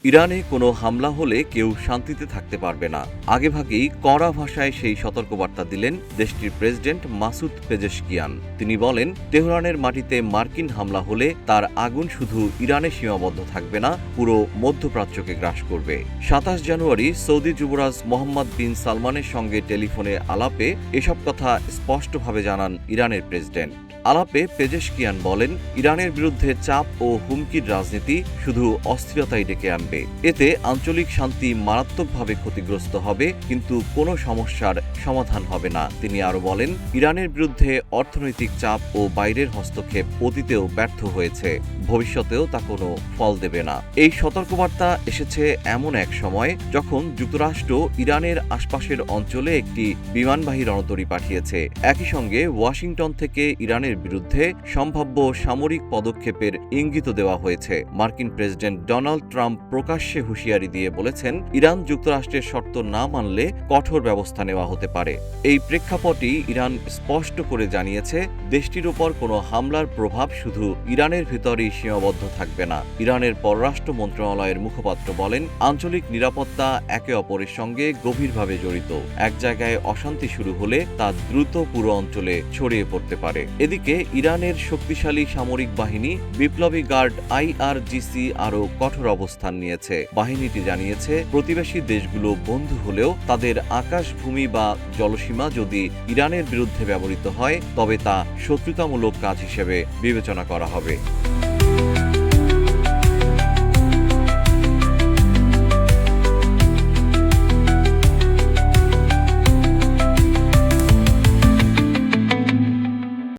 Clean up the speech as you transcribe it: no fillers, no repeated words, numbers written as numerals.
ইরানে কোনো হামলা হলে কেউ শান্তিতে থাকতে পারবে না। আগেভাগেই কড়া ভাষায় সেই সতর্কবার্তা দিলেন দেশটির প্রেসিডেন্ট মাসুদ পেজেশকিয়ান। তিনি বলেন, তেহরানের মাটিতে মার্কিন হামলা হলে তার আগুন শুধু ইরানে সীমাবদ্ধ থাকবে না, পুরো মধ্যপ্রাচ্যকে গ্রাস করবে। ২৭ জানুয়ারি সৌদি যুবরাজ মোহাম্মদ বিন সালমানের সঙ্গে টেলিফোনে আলাপে এসব কথা স্পষ্টভাবে জানান ইরানের প্রেসিডেন্ট। আলাপে পেজেশকিয়ান বলেন, ইরানের বিরুদ্ধে চাপ ও হুমকির রাজনীতি শুধু অস্থিরতাই ডেকে আনবে। এতে আঞ্চলিক শান্তি মারাত্মকভাবে ক্ষতিগ্রস্ত হবে, কিন্তু কোনো সমস্যার সমাধান হবে না। তিনি আরও বলেন, ইরানের বিরুদ্ধে অর্থনৈতিক চাপ ও বাইরের হস্তক্ষেপ অতীতেও ব্যর্থ হয়েছে, ভবিষ্যতেও তা কোনো ফল দেবে না। এই সতর্কবার্তা এসেছে এমন এক সময় যখন যুক্তরাষ্ট্র ইরানের আশপাশের অঞ্চলে একটি বিমানবাহী রণতরী পাঠিয়েছে। একই সঙ্গে ওয়াশিংটন থেকে ইরানের বিরুদ্ধে সম্ভাব্য সামরিক পদক্ষেপের ইঙ্গিত দেওয়া হয়েছে। মার্কিন প্রেসিডেন্ট ডোনাল্ড ট্রাম্প প্রকাশ্যে হুঁশিয়ারি দিয়ে বলেছেন, ইরান যুক্তরাষ্ট্রের শর্ত না মানলে কঠোর ব্যবস্থা নেওয়া হতে পারে। এই প্রেক্ষাপটে ইরান স্পষ্ট করে জানিয়েছে, দেশটির উপর কোনো হামলার প্রভাব শুধু ইরানের ভেতরেই সীমাবদ্ধ থাকবে না। ইরানের পররাষ্ট্র মন্ত্রণালয়ের মুখপাত্র বলেন, আঞ্চলিক নিরাপত্তা একে অপরের সঙ্গে গভীরভাবে জড়িত। এক জায়গায় অশান্তি শুরু হলে তা দ্রুত পুরো অঞ্চলে ছড়িয়ে পড়তে পারে। এদিকে ইরানের শক্তিশালী সামরিক বাহিনী বিপ্লবী গার্ড IRGC আরও কঠোর অবস্থান নিয়েছে। বাহিনীটি জানিয়েছে, প্রতিবেশী দেশগুলো বন্ধু হলেও তাদের আকাশভূমি বা জলসীমা যদি ইরানের বিরুদ্ধে ব্যবহৃত হয় তবে তা শত্রুতামূলক কাজ হিসেবে বিবেচনা করা হবে।